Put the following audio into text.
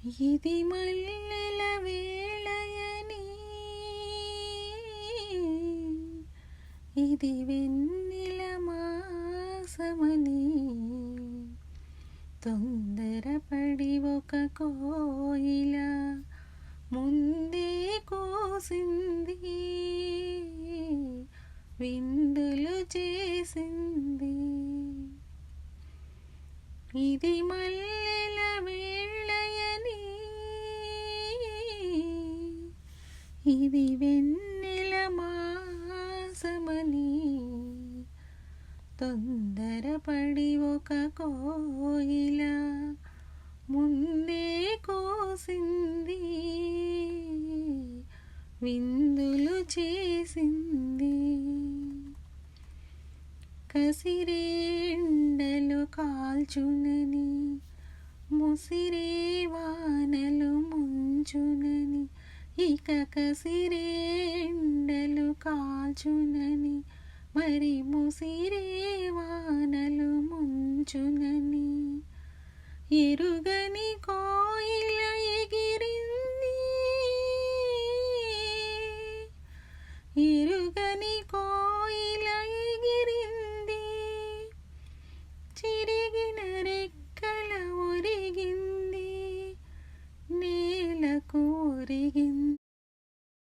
ఇది మల్లెల వేళయని, ఇది వెన్నెల మాసమని, తొందరపడి ఒక కోయిల ముందే కోసింది, విందులు చేసింది. ఇది మల్లెల వేళయని, ఇది వెన్నెల మాసమని, తొందరపడి ఒక కోయిల ముందే కోసింది, విందులు చేసింది. కసిరేండలు కాల్చునని, ముసిరే వానలు ముంచునని, ఇక కసిరేండలు కాల్చునని, మరి ముసిరే వానలు ముంచునని, ఎరుగని కోయిల